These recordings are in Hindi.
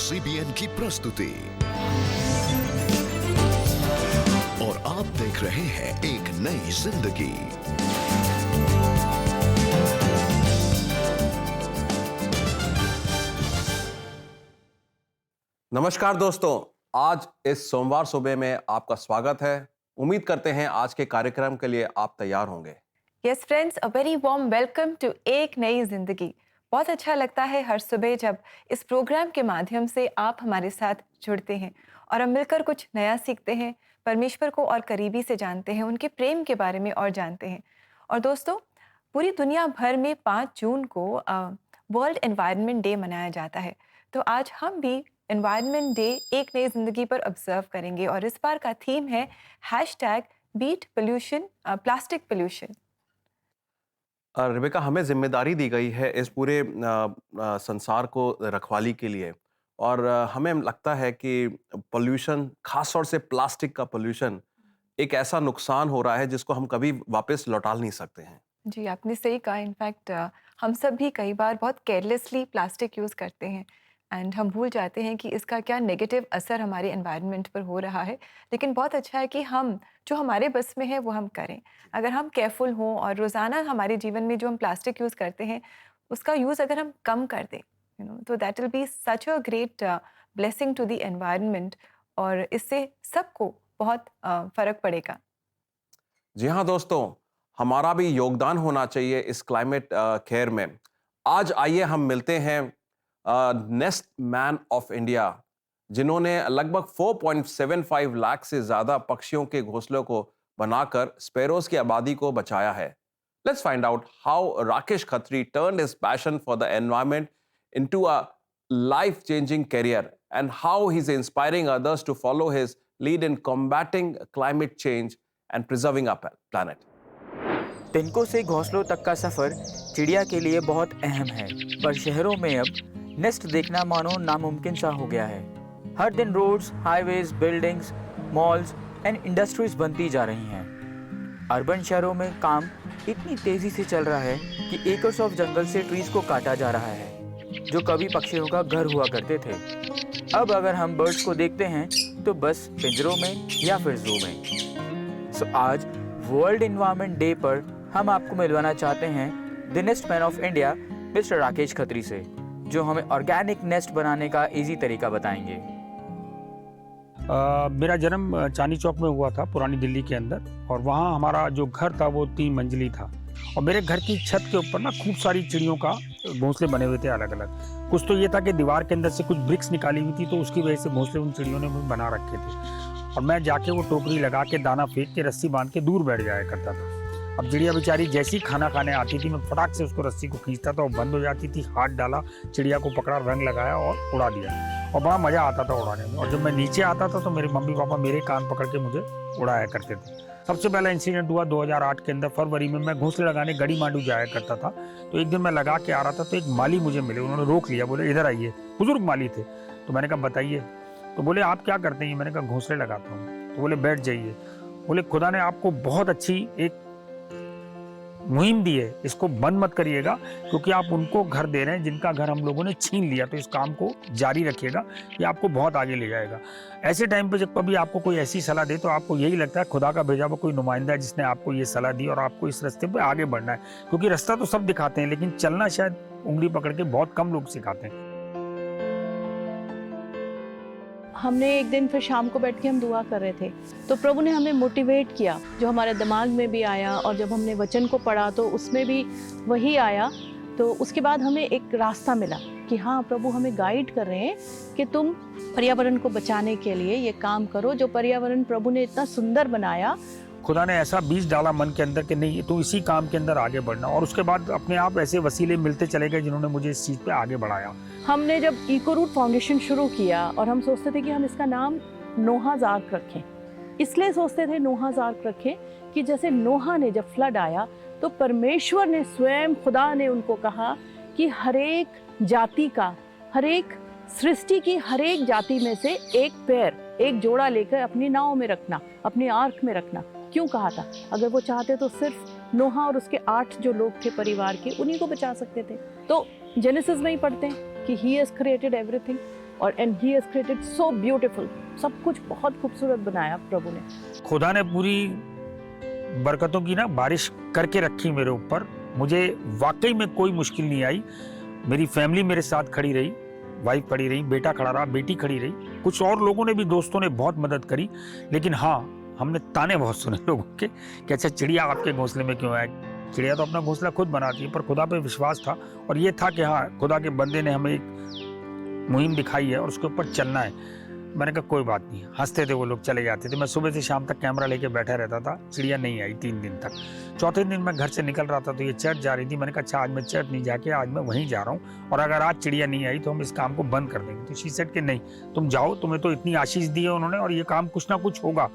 CBN की प्रस्तुति और आप देख रहे हैं एक नई जिंदगी। नमस्कार दोस्तों, आज इस सोमवार सुबह में आपका स्वागत है। उम्मीद करते हैं आज के कार्यक्रम के लिए आप तैयार होंगे। Yes friends, a very warm welcome to एक नई जिंदगी। बहुत अच्छा लगता है हर सुबह जब इस प्रोग्राम के माध्यम से आप हमारे साथ जुड़ते हैं और हम मिलकर कुछ नया सीखते हैं, परमेश्वर को और करीबी से जानते हैं, उनके प्रेम के बारे में और जानते हैं। और दोस्तों, पूरी दुनिया भर में 5 जून को वर्ल्ड एनवायरनमेंट डे मनाया जाता है। तो आज हम भी एनवायरनमेंट डे एक नई जिंदगी पर ऑब्जर्व करेंगे और इस बार का थीम है #beat pollution, plastic pollution. Rebecca, हमें जिम्मेदारी दी गई है इस पूरे संसार को रखवाली के लिए और हमें लगता है कि पोल्यूशन, खास तौर से प्लास्टिक का पोल्यूशन, एक ऐसा नुकसान हो रहा है जिसको हम कभी वापस लौटा नहीं सकते हैं। जी, आपने सही कहा। इनफैक्ट हम सब भी कई बार बहुत केयरलेसली प्लास्टिक यूज़ करते हैं एंड हम भूल जाते हैं कि इसका क्या नेगेटिव असर हमारे एनवायरनमेंट पर हो रहा है। लेकिन बहुत अच्छा है कि हम जो हमारे बस में है वो हम करें। अगर हम केयरफुल हों और रोज़ाना हमारे जीवन में जो हम प्लास्टिक यूज़ करते हैं उसका यूज़ अगर हम कम कर दें, तो that will be such a great blessing to the environment और इससे सबको बहुत फ़र्क पड़ेगा। जी हाँ दोस्तों, हमारा भी योगदान होना चाहिए इस क्लाइमेट केयर में। आज आइए हम मिलते हैं नेस्ट मैन ऑफ इंडिया, जिन्होंने लगभग 4.75 लाख से ज्यादा पक्षियों के घोंसलों को बनाकर स्पैरोज की आबादी को बचाया है। Let's find out how Rakesh Khatri turned his passion for the environment into a life changing career and how he's inspiring others to follow his lead in combating climate change and preserving our planet. तिनकों से घोंसलों तक का सफर चिड़िया के लिए बहुत अहम है, पर शहरों में अब नेस्ट देखना मानो नामुमकिन सा हो गया है। हर दिन roads, highways, buildings, malls and industries बनती जा रही हैं। अर्बन शहरों में काम इतनी तेजी से चल रहा है कि एकर्स ऑफ जंगल से ट्रीज को काटा जा रहा है, जो कभी पक्षियों का घर हुआ करते थे। अब अगर हम बर्ड्स को देखते हैं तो बस पिंजरों में या फिर ज़ू में। सो आज वर्ल्ड एनवायरनमेंट डे पर हम आपको मिलवाना चाहते हैं the nest man of India mister Rakesh Khatri से, जो हमें ऑर्गेनिक नेस्ट बनाने का इजी तरीका बताएंगे। मेरा जन्म चांदनी चौक में हुआ था, पुरानी दिल्ली के अंदर, और वहाँ हमारा जो घर था वो 3 मंजिली था और मेरे घर की छत के ऊपर ना खूब सारी चिड़ियों का घोंसले बने हुए थे अलग अलग। कुछ तो ये था कि दीवार के अंदर से कुछ ब्रिक्स निकाली हुई थी, तो उसकी वजह से घोंसले उन चिड़ियों ने बना रखे थे और मैं जाके वो टोकरी लगा के दाना फेंक के रस्सी बांध के दूर बैठ जाया करता था। अब चिड़िया बेचारी जैसी खाना खाने आती थी, मैं फटाक से उसको रस्सी को खींचता था, वो बंद हो जाती थी, हाथ डाला, चिड़िया को पकड़ा, रंग लगाया और उड़ा दिया और बड़ा मज़ा आता था उड़ाने में। और जब मैं नीचे आता था तो मेरे मम्मी पापा मेरे कान पकड़ के मुझे उड़ाया करते थे। सबसे पहला इंसिडेंट हुआ 2008 के अंदर, फरवरी में। मैं घोंसले लगाने गड़ी मांडू जाया करता था, तो एक दिन मैं लगा के आ रहा था तो एक माली मुझे मिले। उन्होंने रोक लिया, बोले इधर आइए। बुजुर्ग माली थे। तो मैंने कहा बताइए। तो बोले आप क्या करते हैं? मैंने कहा घोंसले लगाता हूँ। तो बोले बैठ जाइए। बोले खुदा ने आपको बहुत अच्छी एक मुहिम दी है, इसको बंद मत करिएगा, क्योंकि आप उनको घर दे रहे हैं जिनका घर हम लोगों ने छीन लिया। तो इस काम को जारी रखिएगा, ये आपको बहुत आगे ले जाएगा। ऐसे टाइम पे जब कभी आपको कोई ऐसी सलाह दे तो आपको यही लगता है खुदा का भेजा हुआ कोई नुमाइंदा है जिसने आपको ये सलाह दी और आपको इस रास्ते पे आगे बढ़ना है। क्योंकि रास्ता तो सब दिखाते हैं, लेकिन चलना शायद उंगली पकड़ के बहुत कम लोग सिखाते हैं। हमने एक दिन फिर शाम को बैठ के हम दुआ कर रहे थे, तो प्रभु ने हमें मोटिवेट किया, जो हमारे दिमाग में भी आया और जब हमने वचन को पढ़ा तो उसमें भी वही आया। तो उसके बाद हमें एक रास्ता मिला कि हाँ, प्रभु हमें गाइड कर रहे हैं कि तुम पर्यावरण को बचाने के लिए ये काम करो, जो पर्यावरण प्रभु ने इतना सुंदर बनाया। खुदा ने ऐसा बीज डाला मन के अंदर कि नहीं, तो इसी काम के अंदर आगे बढ़ना। और उसके बाद अपने आप ऐसे वसीले मिलते चले गए जिन्होंने मुझे इस चीज़ पे आगे बढ़ाया। हमने जब इको रूट फाउंडेशन शुरू किया और हम सोचते थे कि हम इसका नाम नोहाज़ आर्क रखें। इसलिए सोचते थे नोहाज़ आर्क रखें कि जैसे नोहा ने जब फ्लड आया तो परमेश्वर ने स्वयं, खुदा ने उनको कहा कि हर एक जाति का, हर एक सृष्टि की हर एक जाति में से एक पैर, एक जोड़ा लेकर अपनी नाव में रखना, अपनी आर्क में रखना। क्यों कहा था? अगर वो चाहते तो सिर्फ नोहा और उसके 8 जो लोग थे परिवार के, उन्हीं को बचा सकते थे। तो जेनेसिस में ही पढ़ते हैं कि ही हैज क्रिएटेड एवरीथिंग। और and he has created so beautiful, सब कुछ बहुत खूबसूरत बनाया प्रभु ने। खुदा ने पूरी बरकतों की ना बारिश करके रखी मेरे ऊपर। मुझे वाकई में कोई मुश्किल नहीं आई। मेरी फैमिली मेरे साथ खड़ी रही, वाइफ खड़ी रही, बेटा खड़ा रहा, बेटी खड़ी रही। कुछ और लोगों ने भी, दोस्तों ने बहुत मदद करी, लेकिन हाँ, हमने ताने बहुत सुने लोगों के कि अच्छा चिड़िया आपके घोंसले में क्यों आए। चिड़िया तो अपना घोंसला खुद बनाती है, पर खुदा पे विश्वास था और ये था कि हाँ, खुदा के बंदे ने हमें एक मुहिम दिखाई है और उसके ऊपर चलना है। मैंने कहा कोई बात नहीं। हंसते थे वो लोग, चले जाते थे। मैं सुबह से शाम तक कैमरा लेके बैठा रहता था। चिड़िया नहीं आई 3 दिन तक। चौथे दिन मैं घर से निकल रहा था तो ये चर्च जा रही थी। मैंने कहा अच्छा आज मैं चर्च नहीं जाके आज मैं वहीं जा रहा हूँ, और अगर आज चिड़िया नहीं आई तो हम इस काम को बंद कर देंगे। तो शी सेड कि नहीं, तुम जाओ, तुम्हें तो इतनी आशीष दी है उन्होंने और ये काम कुछ ना कुछ होगा।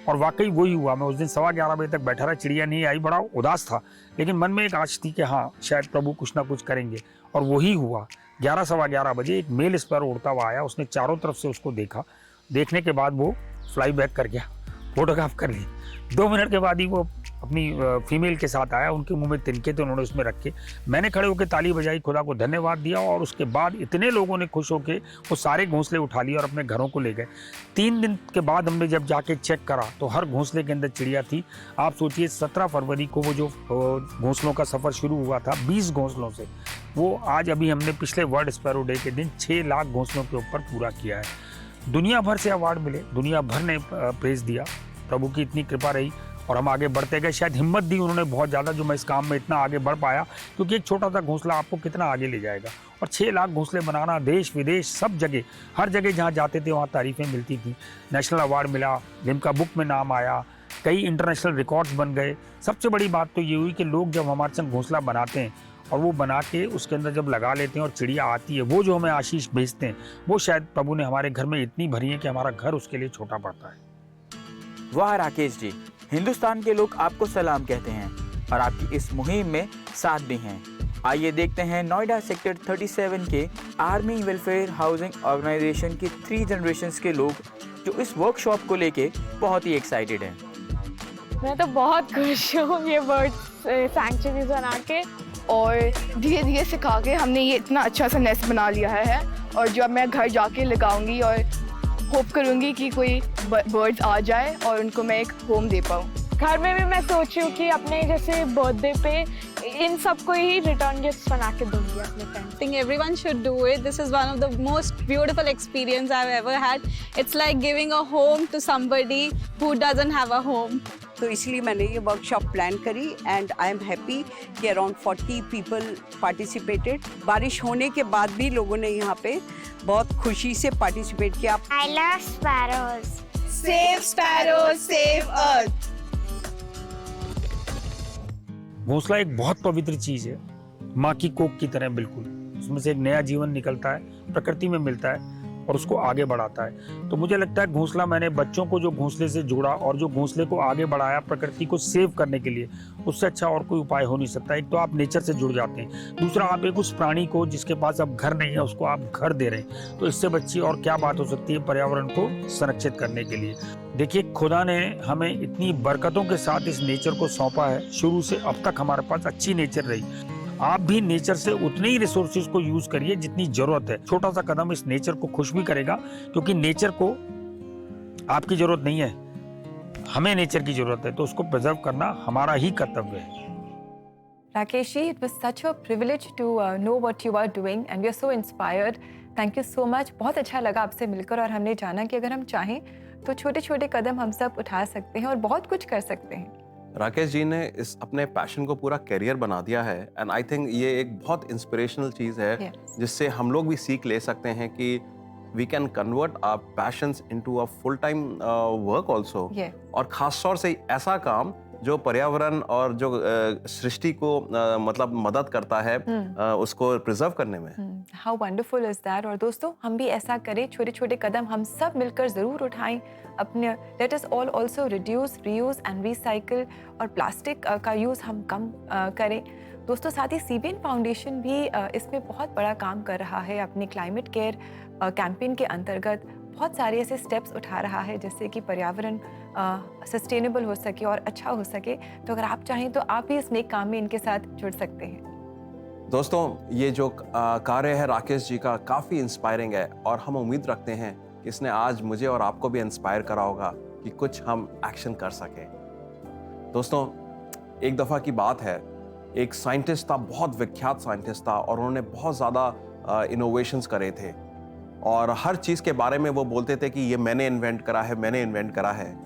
और वाकई वही हुआ। मैं उस दिन 11:15 बजे तक बैठा रहा, चिड़िया नहीं आई, बड़ा उदास था, लेकिन मन में एक आश थी कि हाँ शायद प्रभु कुछ ना कुछ करेंगे, और वही हुआ। 11:15 बजे एक मेल स्पैरो उड़ता हुआ आया। उसने चारों तरफ से उसको देखा। देखने के बाद वो फ्लाई बैक कर गया, फोटोग्राफ कर ली। 2 मिनट के बाद ही वो अपनी फीमेल के साथ आया। उनके मुंह में तिनके थे, उन्होंने उसमें रखे। मैंने खड़े होकर ताली बजाई, खुदा को धन्यवाद दिया, और उसके बाद इतने लोगों ने खुश होकर वो सारे घोंसले उठा लिए और अपने घरों को ले गए। 3 दिन के बाद हमने जब जाके चेक करा तो हर घोंसले के अंदर चिड़िया थी। आप सोचिए 17 फरवरी को वो जो घोंसलों का सफ़र शुरू हुआ था 20 घोंसलों से, वो आज अभी हमने पिछले वर्ल्ड स्पैरो डे के दिन 6 लाख घोंसलों के ऊपर पूरा किया है। दुनिया भर से अवार्ड मिले, दुनिया भर ने प्रेज दिया। प्रभु की इतनी कृपा रही और हम आगे बढ़ते गए। शायद हिम्मत दी उन्होंने बहुत ज़्यादा, जो मैं इस काम में इतना आगे बढ़ पाया, क्योंकि एक छोटा सा घोंसला आपको कितना आगे ले जाएगा। और 6 लाख घोंसले बनाना, देश विदेश सब जगह, हर जगह जहाँ जाते थे वहाँ तारीफ़ें मिलती थी। नेशनल अवार्ड मिला, लिम्का बुक में नाम आया, कई इंटरनेशनल रिकॉर्ड्स बन गए। सबसे बड़ी बात तो ये हुई कि लोग जब हमारे संग घोंसला बनाते हैं और वो बना के उसके अंदर जब लगा लेते हैं और चिड़िया आती है, वो जो हमें आशीष भेजते हैं, वो शायद प्रभु ने हमारे घर में इतनी भरी है कि हमारा घर उसके लिए छोटा पड़ता है। वाह राकेश जी, हिंदुस्तान के लोग आपको सलाम कहते हैं और आपकी इस मुहिम में साथ भी हैं। आइए देखते हैं नोएडा सेक्टर 37 के आर्मी वेलफेयर हाउसिंग ऑर्गेनाइजेशन के 3 जनरेशंस के लोग जो इस वर्कशॉप को लेके बहुत ही एक्साइटेड हैं। मैं तो बहुत खुश हूँ ये बर्ड सैंक्चुअरीज बना के, और धीरे धीरे सिखा के हमने ये इतना अच्छा सा नेस्ट बना लिया है। और जब मैं घर जाके लगाऊंगी और होप करूंगी कि कोई बर्ड्स आ जाए और उनको मैं एक होम दे पाऊँ। घर में भी मैं सोच रही हूँ कि अपने जैसे बर्थडे पे इन सबको ही रिटर्न गिफ्ट्स बना के दूंगी अपने friends. I think everyone should do it. This is one of the most beautiful experience I've ever had. It's like giving a home to somebody who doesn't have a home. तो इसलिए मैंने ये वर्कशॉप प्लान करी एंड आई एम हैप्पी कि अराउंड 40 पीपल पार्टिसिपेटेड। बारिश होने के बाद भी लोगों ने यहाँ पे बहुत खुशी से पार्टिसिपेट किया। I love sparrows. Save sparrows, save earth. घोंसला एक बहुत पवित्र चीज़ है, माँ की कोख की तरह बिल्कुल। उसमें से एक नया जीवन निकलता है, प्रकृति में मिलता है और उसको आगे बढ़ाता है। तो मुझे लगता है घोंसला, मैंने बच्चों को जो घोंसले से जोड़ा और जो घोंसले को आगे बढ़ाया प्रकृति को सेव करने के लिए, उससे अच्छा और कोई उपाय हो नहीं सकता। एक तो आप नेचर से जुड़ जाते हैं, दूसरा आप एक उस प्राणी को जिसके पास अब घर नहीं है उसको आप घर दे रहे हैं। तो इससे बच्ची और क्या बात हो सकती है पर्यावरण को संरक्षित करने के लिए। देखिए, खुदा ने हमें इतनी बरकतों के साथ इस नेचर को सौंपा है। शुरू से अब तक हमारे पास अच्छी नेचर रही। आप भी नेचर से उतने ही रिसोर्सेज को यूज करिए जितनी जरूरत है। छोटा सा कदम इस नेचर को खुश भी करेगा, क्योंकि नेचर को आपकी जरूरत नहीं है, हमें नेचर की जरूरत है, तो उसको प्रिजर्व करना हमारा ही कर्तव्य है। Rakesh ji, it was such a privilege to know what you are doing and we are so inspired. Thank you so much. बहुत अच्छा लगा आपसे मिलकर और हमने जाना कि अगर हम चाहें तो छोटे छोटे कदम हम सब उठा सकते हैं और बहुत कुछ कर सकते हैं। राकेश जी ने इस अपने पैशन को पूरा करियर बना दिया है एंड आई थिंक ये एक बहुत इंस्पिरेशनल चीज़ है Yes. जिससे हम लोग भी सीख ले सकते हैं कि we can convert our passions into a full time work also. और खास तौर से ऐसा काम जो पर्यावरण और जो सृष्टि को मतलब मदद करता है उसको प्रिजर्व करने में। How wonderful is that. और दोस्तों, हम भी ऐसा करें, छोटे छोटे कदम हम सब मिलकर ज़रूर उठाएं अपने। Let us all also reduce, reuse and recycle, और प्लास्टिक का यूज़ हम कम करें। दोस्तों, साथ ही CBN फाउंडेशन भी इसमें बहुत बड़ा काम कर रहा है। अपनी क्लाइमेट केयर कैंपेन के अंतर्गत बहुत सारे ऐसे स्टेप्स उठा रहा है जिससे कि पर्यावरण सस्टेनेबल हो सके और अच्छा हो सके। तो अगर आप चाहें तो आप भी इस नेक काम में इनके साथ जुड़ सकते हैं। दोस्तों, ये जो कार्य है राकेश जी का काफ़ी इंस्पायरिंग है और हम उम्मीद रखते हैं कि इसने आज मुझे और आपको भी इंस्पायर करा होगा कि कुछ हम एक्शन कर सकें। दोस्तों, एक दफ़ा की बात है, एक साइंटिस्ट था, बहुत विख्यात साइंटिस्ट था और उन्होंने बहुत ज़्यादा इनोवेशंस करे थे और हर चीज़ के बारे में वो बोलते थे कि ये मैंने इन्वेंट करा है, मैंने इन्वेंट करा है।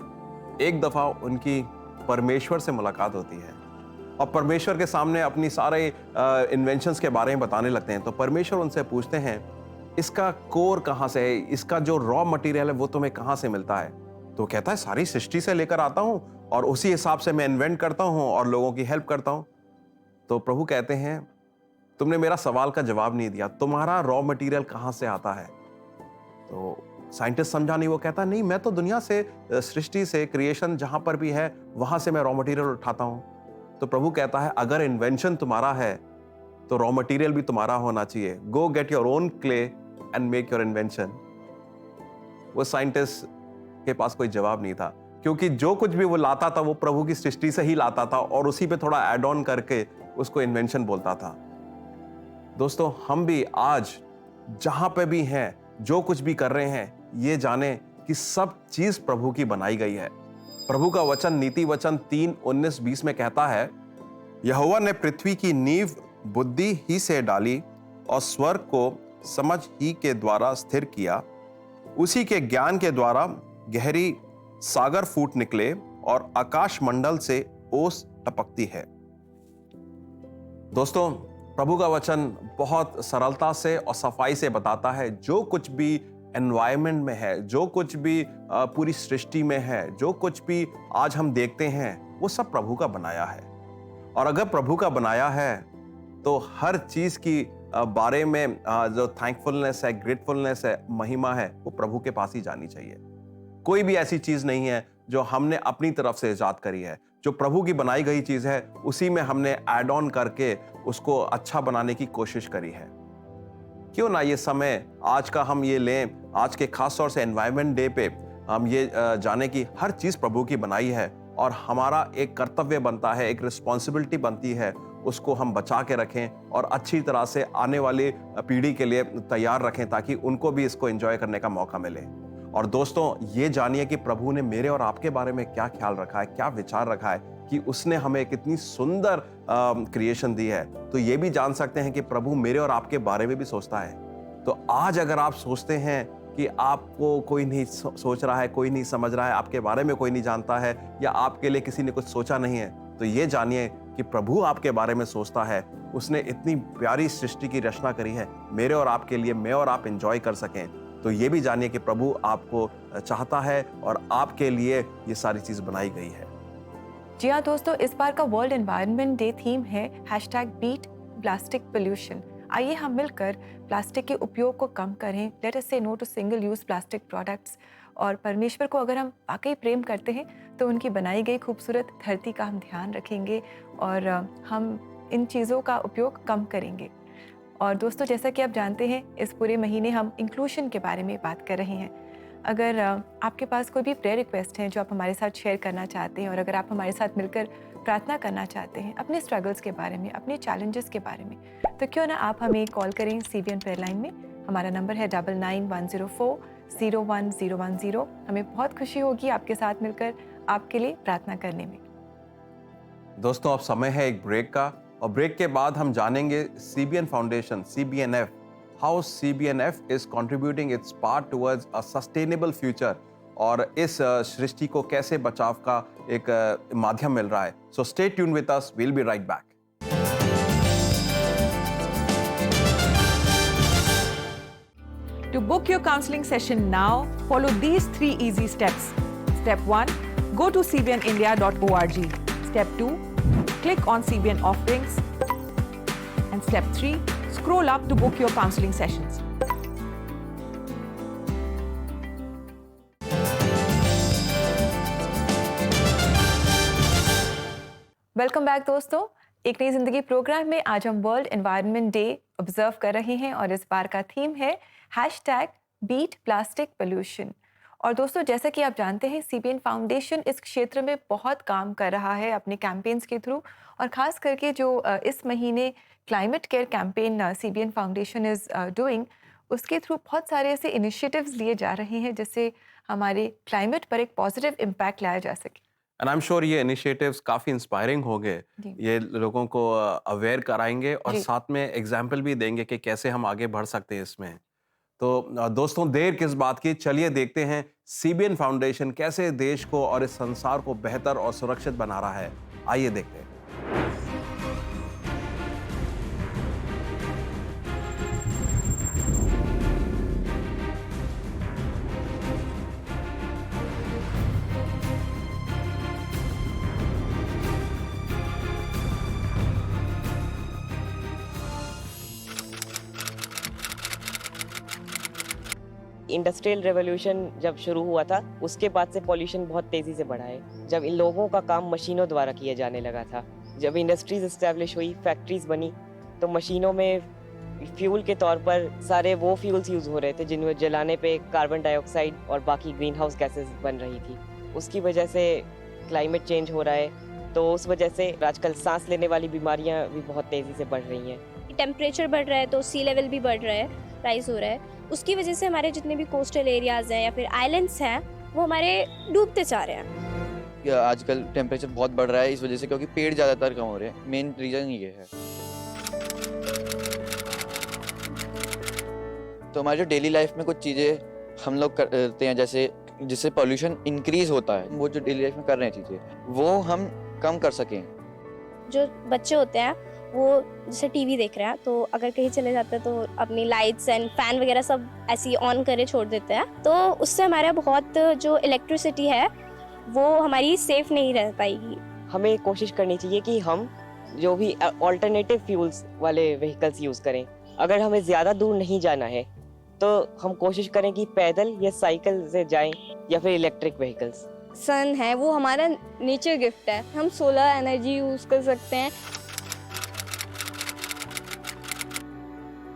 एक दफ़ा उनकी परमेश्वर से मुलाकात होती है और परमेश्वर के सामने अपनी सारे इन्वेंशंस के बारे में बताने लगते हैं। तो परमेश्वर उनसे पूछते हैं, इसका कोर कहाँ से है, इसका जो रॉ मटेरियल है वो तुम्हें कहाँ से मिलता है? तो कहता है, सारी सृष्टि से लेकर आता हूँ और उसी हिसाब से मैं इन्वेंट करता हूँ और लोगों की हेल्प करता हूँ। तो प्रभु कहते हैं, तुमने मेरा सवाल का जवाब नहीं दिया, तुम्हारा रॉ मटेरियल कहाँ से आता है? तो साइंटिस्ट समझा नहीं, वो कहता नहीं, मैं तो दुनिया से, सृष्टि से, क्रिएशन जहां पर भी है वहां से मैं रॉ मटेरियल उठाता हूं। तो प्रभु कहता है, अगर इन्वेंशन तुम्हारा है तो रॉ मटेरियल भी तुम्हारा होना चाहिए। गो get your own clay and make your invention. वो साइंटिस्ट के पास कोई जवाब नहीं था, क्योंकि जो कुछ भी वो लाता था वो प्रभु की सृष्टि से ही लाता था और उसी पे थोड़ा ऐड ऑन करके उसको इन्वेंशन बोलता था। दोस्तों, हम भी आज जहां पे भी हैं, जो कुछ भी कर रहे हैं, ये जाने कि सब चीज प्रभु की बनाई गई है। प्रभु का वचन नीति वचन 3:19-20 में कहता है, यहोवा ने पृथ्वी की नींव बुद्धि ही से डाली और स्वर्ग को समझ ही के द्वारा स्थिर किया। उसी के ज्ञान के द्वारा गहरी सागर फूट निकले और आकाश मंडल से ओस टपकती है। दोस्तों, प्रभु का वचन बहुत सरलता से और सफाई से बताता है, जो कुछ भी एनवायरनमेंट में है, जो कुछ भी पूरी सृष्टि में है, जो कुछ भी आज हम देखते हैं, वो सब प्रभु का बनाया है। और अगर प्रभु का बनाया है तो हर चीज की बारे में जो थैंकफुलनेस है, ग्रेटफुलनेस है, महिमा है, वो प्रभु के पास ही जानी चाहिए। कोई भी ऐसी चीज नहीं है जो हमने अपनी तरफ से इजाद करी है। जो प्रभु की बनाई गई चीज है, उसी में हमने ऐड ऑन करके उसको अच्छा बनाने की कोशिश करी है। क्यों ना ये समय आज का हम ये लें, आज के खास तौर से एनवायरनमेंट डे पे हम ये जाने की हर चीज प्रभु की बनाई है और हमारा एक कर्तव्य बनता है, एक रिस्पॉन्सिबिलिटी बनती है, उसको हम बचा के रखें और अच्छी तरह से आने वाली पीढ़ी के लिए तैयार रखें, ताकि उनको भी इसको एंजॉय करने का मौका मिले। और दोस्तों, ये जानिए कि प्रभु ने मेरे और आपके बारे में क्या ख्याल रखा है, क्या विचार रखा है, कि उसने हमें कितनी सुंदर क्रिएशन दी है। तो ये भी जान सकते हैं कि प्रभु मेरे और आपके बारे में भी सोचता है। तो आज अगर आप सोचते हैं कि आपको कोई नहीं सोच रहा है, कोई नहीं समझ रहा है, आपके बारे में कोई नहीं जानता है, या आपके लिए किसी ने कुछ सोचा नहीं है, तो ये जानिए कि प्रभु आपके बारे में सोचता है। उसने इतनी प्यारी सृष्टि की रचना करी है मेरे और आपके लिए, मैं और आप एंजॉय कर सकें। तो ये भी जानिए कि प्रभु आपको चाहता है और आपके लिए ये सारी चीज बनाई गई है। जी हाँ दोस्तों, इस बार का वर्ल्ड एनवायरनमेंट डे थीम है #बीट प्लास्टिक पोल्यूशन। आइए हम मिलकर प्लास्टिक के उपयोग को कम करें। Let us say no to single use plastic products. और परमेश्वर को अगर हम वाकई प्रेम करते हैं तो उनकी बनाई गई खूबसूरत धरती का हम ध्यान रखेंगे और हम इन चीज़ों का उपयोग कम करेंगे। और दोस्तों, जैसा कि आप जानते हैं, इस पूरे महीने हम इंक्लूशन के बारे में बात कर रहे हैं। अगर आपके पास कोई भी प्रेयर रिक्वेस्ट है जो आप हमारे साथ शेयर करना चाहते हैं, और अगर आप हमारे साथ मिलकर प्रार्थना करना चाहते हैं अपने स्ट्रगल्स के बारे में, अपने चैलेंजेस के बारे में, तो क्यों ना आप हमें कॉल करें CBN प्रेयर लाइन में। हमारा नंबर है 9910401010। हमें बहुत खुशी होगी आपके साथ मिलकर आपके लिए प्रार्थना करने में। दोस्तों, अब समय है एक ब्रेक का, और ब्रेक के बाद हम जानेंगे CBN foundation, CBNF, how CBNF is contributing its part towards a sustainable future, और इस सृष्टि को कैसे बचाव का एक माध्यम मिल रहा है। So stay tuned with us, we'll be right back. To book your counseling session now, follow these 3 easy steps. Step 1, go to cbnindia.org. Step 2, click on CBN offerings. And step 3, scroll up to book your counseling sessions. Welcome back दोस्तों। एक नई जिंदगी प्रोग्राम में आज हम वर्ल्ड एनवायरनमेंट डे ऑब्जर्व कर रहे हैं और इस बार का थीम है #बीट प्लास्टिक पोल्यूशन। और दोस्तों, जैसा कि आप जानते हैं, सीबीएन फाउंडेशन इस क्षेत्र में बहुत काम कर रहा है अपने कैंपेन्स के थ्रू, और ख़ास करके जो इस महीने climate care campaign CBN foundation is doing, उसके थ्रू बहुत सारे ऐसे इनिशिएटिव्स लिए जा रहे हैं जिससे हमारे क्लाइमेट पर एक पॉजिटिव इम्पैक्ट लाया जा सके। एंड आई एम श्योर ये इनिशिएटिव्स काफ़ी इंस्पायरिंग होंगे, ये लोगों को अवेयर कराएंगे और साथ में एग्जाम्पल भी देंगे कि कैसे हम आगे बढ़ सकते हैं इसमें। तो दोस्तों, देर किस बात की, चलिए देखते हैं सीबीएन फाउंडेशन कैसे देश को और इस संसार को बेहतर और सुरक्षित बना रहा है। आइए देखते हैं। इंडस्ट्रियल रेवोल्यूशन जब शुरू हुआ था, उसके बाद से पॉल्यूशन बहुत तेज़ी से बढ़ा है। जब इन लोगों का काम मशीनों द्वारा किया जाने लगा था, जब इंडस्ट्रीज इस्टेब्लिश हुई, फैक्ट्रीज बनी, तो मशीनों में फ्यूल के तौर पर सारे वो फ्यूल्स यूज़ हो रहे थे जिनमें जलाने पे कार्बन डाइऑक्साइड और बाकी ग्रीन हाउस गैसेज बन रही थी। उसकी वजह से क्लाइमेट चेंज हो रहा है, तो उस वजह से आजकल सांस लेने वाली बीमारियाँ भी बहुत तेज़ी से बढ़ रही हैं। टेम्परेचर बढ़ रहा है तो सी लेवल भी बढ़ रहा है, राइज हो रहा है। उसकी वजह से हमारे जितने भी कोस्टल एरियाज हैं या फिर आइलैंड्स हैं, वो हमारे डूबते जा रहे हैं। आजकल टेम्परेचर बहुत बढ़ रहा है इस वजह से, क्योंकि पेड़ ज़्यादातर कम हो रहे हैं। मेन रीज़न ये है। तो हमारी जो डेली लाइफ में कुछ चीज़ें हम लोग करते हैं, जैसे जिससे पॉल्यूशन इंक्रीज होता है, वो जो डेली लाइफ में कर रहे हैं चीज़ें, वो हम कम कर सकें। जो बच्चे होते हैं वो जैसे टीवी देख रहे हैं, तो अगर कहीं चले जाते हैं तो अपनी लाइट्स एंड फैन वगैरह सब ऐसे ऑन करे छोड़ देते हैं, तो उससे हमारा बहुत जो इलेक्ट्रिसिटी है वो हमारी सेफ नहीं रह पाएगी। हमें कोशिश करनी चाहिए कि हम जो भी ऑल्टरनेटिव फ्यूल्स वाले व्हीकल्स यूज़ करें। अगर हमें ज़्यादा दूर नहीं जाना है तो हम कोशिश करें कि पैदल या साइकिल से जाएं या फिर इलेक्ट्रिक व्हीकल्स। सन है वो हमारा नेचर गिफ्ट है, हम सोलर एनर्जी यूज़ कर सकते हैं।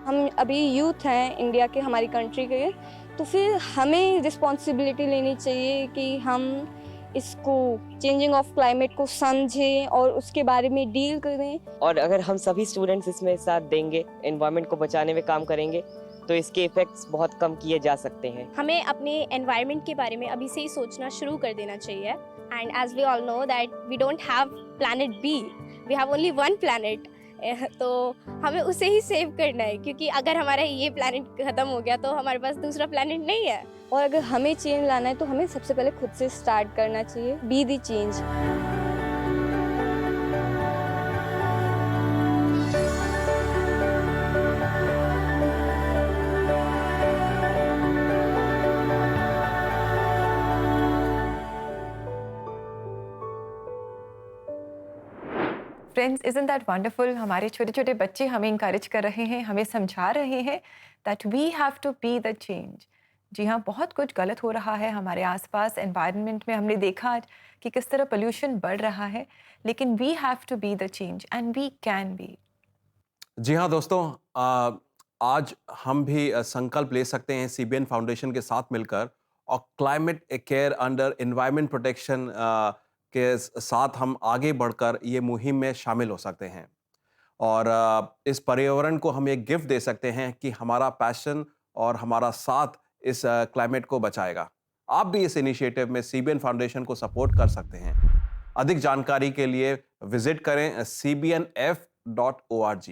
हम अभी यूथ हैं इंडिया के, हमारी कंट्री के, तो फिर हमें रिस्पॉन्सिबिलिटी लेनी चाहिए कि हम इसको चेंजिंग ऑफ क्लाइमेट को समझें और उसके बारे में डील करें। और अगर हम सभी स्टूडेंट्स इसमें साथ देंगे, एनवायरनमेंट को बचाने में काम करेंगे, तो इसके इफेक्ट्स बहुत कम किए जा सकते हैं। हमें अपने एनवायरनमेंट के बारे में अभी से ही सोचना शुरू कर देना चाहिए। And as we all know that we don't have planet B, we have only one planet. तो हमें उसे ही सेव करना है, क्योंकि अगर हमारा ये प्लैनेट खत्म हो गया तो हमारे पास दूसरा प्लैनेट नहीं है। और अगर हमें चेंज लाना है तो हमें सबसे पहले खुद से स्टार्ट करना चाहिए। B the change. Friends, isn't that wonderful? हमारे छोटे छोटे बच्चे हमें इंकरेज कर रहे हैं, हमें समझा रहे हैं that we have to be the change. जी हाँ, बहुत कुछ गलत हो रहा है हमारे आसपास एनवायरनमेंट में। हमने देखा आज कि किस तरह पोल्यूशन बढ़ रहा है, लेकिन we have to be the change and we can be. जी हाँ दोस्तों, आज हम भी संकल्प ले सकते हैं सीबीएन फाउंडेशन के साथ मिलकर, और climate care under environment protection के साथ हम आगे बढ़कर ये मुहिम में शामिल हो सकते हैं। और इस पर्यावरण को हम एक गिफ्ट दे सकते हैं कि हमारा पैशन और हमारा साथ इस क्लाइमेट को बचाएगा। आप भी इस इनिशिएटिव में सीबीएन फाउंडेशन को सपोर्ट कर सकते हैं। अधिक जानकारी के लिए विजिट करें cbnf.org।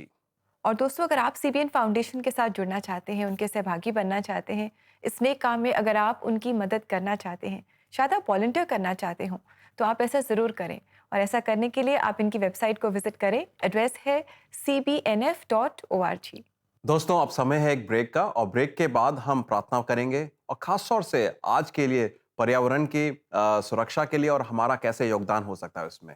और दोस्तों, अगर आप सीबीएन फाउंडेशन के साथ जुड़ना चाहते हैं, उनके सहभागी बनना चाहते हैं, इस नेक काम में अगर आप उनकी मदद करना चाहते हैं, शायद आप वॉलंटियर करना चाहते हो, तो आप ऐसा ज़रूर करें। और ऐसा करने के लिए आप इनकी वेबसाइट को विजिट करें। एड्रेस है cbnf.org। दोस्तों, अब समय है एक ब्रेक का, और ब्रेक के बाद हम प्रार्थना करेंगे, और खास तौर से आज के लिए पर्यावरण की सुरक्षा के लिए और हमारा कैसे योगदान हो सकता है उसमें।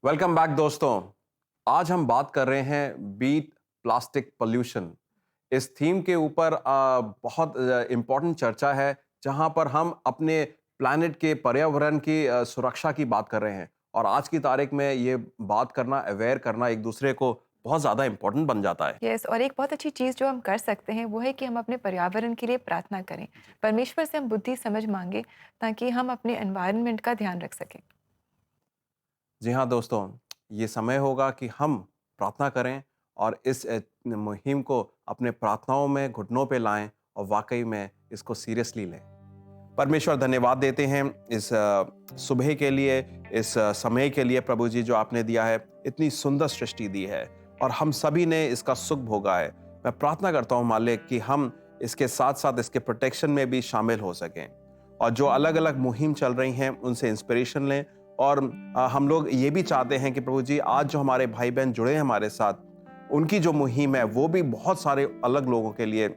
वेलकम बैक दोस्तों। आज हम बात कर रहे हैं बीट प्लास्टिक पोल्यूशन। इस थीम के ऊपर बहुत इम्पोर्टेंट चर्चा है, जहां पर हम अपने प्लैनेट के पर्यावरण की सुरक्षा की बात कर रहे हैं। और आज की तारीख में ये बात करना, अवेयर करना एक दूसरे को बहुत ज़्यादा इम्पोर्टेंट बन जाता है। यस, और एक बहुत अच्छी चीज़ जो हम कर सकते हैं वो है कि हम अपने पर्यावरण के लिए प्रार्थना करें, परमेश्वर से हम बुद्धि समझ मांगे ताकि हम अपने एनवायरनमेंट का ध्यान रख सकें। जी हाँ दोस्तों, ये समय होगा कि हम प्रार्थना करें और इस मुहिम को अपने प्रार्थनाओं में घुटनों पे लाएं और वाकई में इसको सीरियसली लें। परमेश्वर धन्यवाद देते हैं इस सुबह के लिए, इस समय के लिए प्रभु जी, जो आपने दिया है। इतनी सुंदर सृष्टि दी है और हम सभी ने इसका सुख भोगा है। मैं प्रार्थना करता हूँ मालिक कि हम इसके साथ साथ इसके प्रोटेक्शन में भी शामिल हो सकें और जो अलग अलग मुहिम चल रही हैं उनसे इंस्पिरेशन लें। और हम लोग ये भी चाहते हैं कि प्रभु जी, आज जो हमारे भाई बहन जुड़े हैं हमारे साथ, उनकी जो मुहिम है वो भी बहुत सारे अलग लोगों के लिए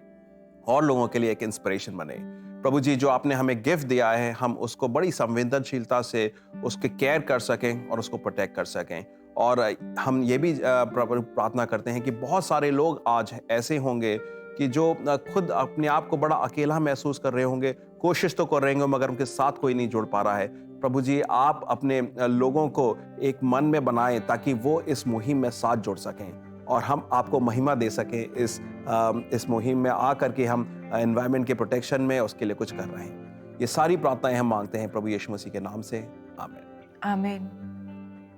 और लोगों के लिए एक इंस्पिरेशन बने। प्रभु जी, जो आपने हमें गिफ्ट दिया है, हम उसको बड़ी संवेदनशीलता से उसके केयर कर सकें और उसको प्रोटेक्ट कर सकें। और हम ये भी प्रार्थना करते हैं कि बहुत सारे लोग आज ऐसे होंगे कि जो खुद अपने आप को बड़ा अकेला महसूस कर रहे होंगे, कोशिश तो कर रहे होंगे मगर उनके साथ कोई नहीं जुड़ पा रहा है। प्रभु जी, आप अपने लोगों को एक मन में बनाएं ताकि वो इस मुहिम में साथ जुड़ सकें और हम आपको महिमा दे सकें इस मुहिम में आकर के हम एनवायरनमेंट के प्रोटेक्शन में उसके लिए कुछ कर रहे हैं। ये सारी प्रार्थनाएं हम मांगते हैं प्रभु यीशु मसीह के नाम से, आमीन। आमीन।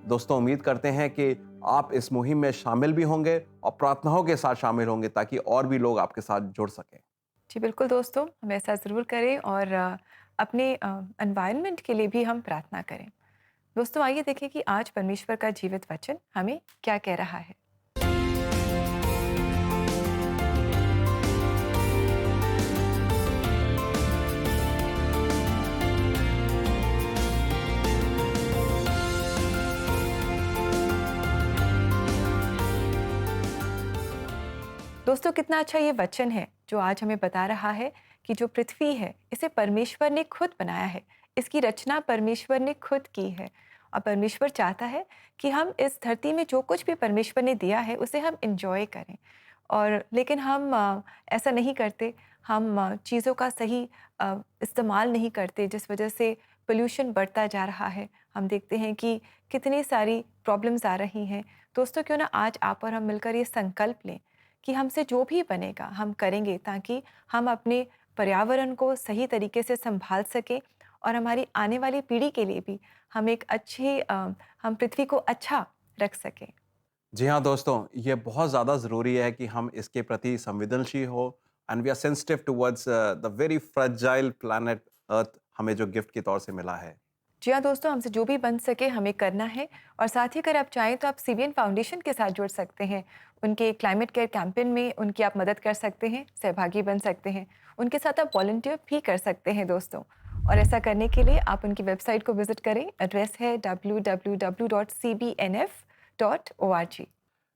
दोस्तों, उम्मीद करते हैं कि आप इस मुहिम में शामिल भी होंगे और प्रार्थनाओं के साथ शामिल होंगे ताकि और भी लोग आपके साथ जुड़ सकें। जी बिल्कुल दोस्तों, हम ऐसा ज़रूर करें और अपने एनवायरनमेंट के लिए भी हम प्रार्थना करें। दोस्तों, आइए देखें कि आज परमेश्वर का जीवित वचन हमें क्या कह रहा है। दोस्तों, कितना अच्छा ये वचन है जो आज हमें बता रहा है कि जो पृथ्वी है इसे परमेश्वर ने खुद बनाया है, इसकी रचना परमेश्वर ने खुद की है। और परमेश्वर चाहता है कि हम इस धरती में जो कुछ भी परमेश्वर ने दिया है उसे हम इंजॉय करें। और लेकिन हम ऐसा नहीं करते, हम चीज़ों का सही इस्तेमाल नहीं करते, जिस वजह से पोल्यूशन बढ़ता जा रहा है। हम देखते हैं कि कितनी सारी प्रॉब्लम्स आ रही हैं। दोस्तों, क्यों ना आज आप और हम मिलकर ये संकल्प लें कि हमसे जो भी बनेगा हम करेंगे ताकि हम अपने पर्यावरण को सही तरीके से संभाल सकें और हमारी आने वाली पीढ़ी के लिए भी हम एक हम पृथ्वी को अच्छा रख सकें। जी हाँ दोस्तों, ये बहुत ज़्यादा ज़रूरी है कि हम इसके प्रति संवेदनशील हो and we are sensitive towards the very fragile planet Earth, हमें जो गिफ्ट के तौर से मिला है। जी हाँ दोस्तों, हमसे जो भी बन सके हमें करना है। और साथ ही अगर आप चाहें तो आप सीबीएन फाउंडेशन के साथ जुड़ सकते हैं। उनके क्लाइमेट केयर कैंपेन में उनकी आप मदद कर सकते हैं, सहभागी बन सकते हैं। उनके साथ आप वॉलंटियर भी कर सकते हैं दोस्तों। और ऐसा करने के लिए आप उनकी वेबसाइट को विजिट करें। एड्रेस है www.cbnf.org।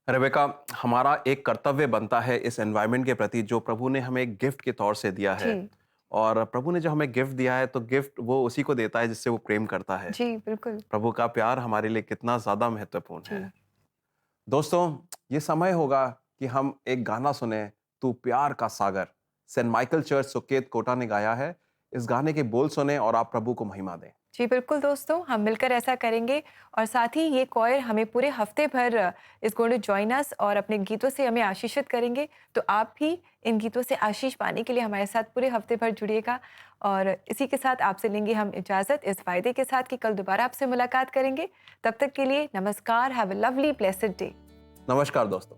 रेबेका, हमारा एक कर्तव्य बनता है इस एनवायरनमेंट के प्रति जो प्रभु ने हमें एक गिफ्ट के तौर से दिया है। और प्रभु ने जो हमें गिफ्ट दिया है तो गिफ्ट वो उसी को देता है जिससे वो प्रेम करता है। जी बिल्कुल। प्रभु का प्यार हमारे लिए कितना ज़्यादा महत्वपूर्ण है। दोस्तों, ये समय होगा कि हम एक गाना सुने, तू प्यार का सागर। Saint Michael Church Suket Kota ने गाया है। इस गाने के बोल सुने और आप प्रभु को महिमा दें। जी बिल्कुल दोस्तों, हम मिलकर ऐसा करेंगे। और साथ ही ये कॉयर हमें पूरे हफ्ते भर इस गोइंग टू जॉइन अस और अपने गीतों से हमें आशीषित करेंगे। तो आप भी इन गीतों से आशीष पाने के लिए हमारे साथ पूरे हफ्ते भर जुड़िएगा। और इसी के साथ आपसे लेंगे हम इजाज़त, इस वायदे के साथ कि कल दोबारा आपसे मुलाकात करेंगे। तब तक के लिए नमस्कार। Have a lovely blessed day. नमस्कार दोस्तों।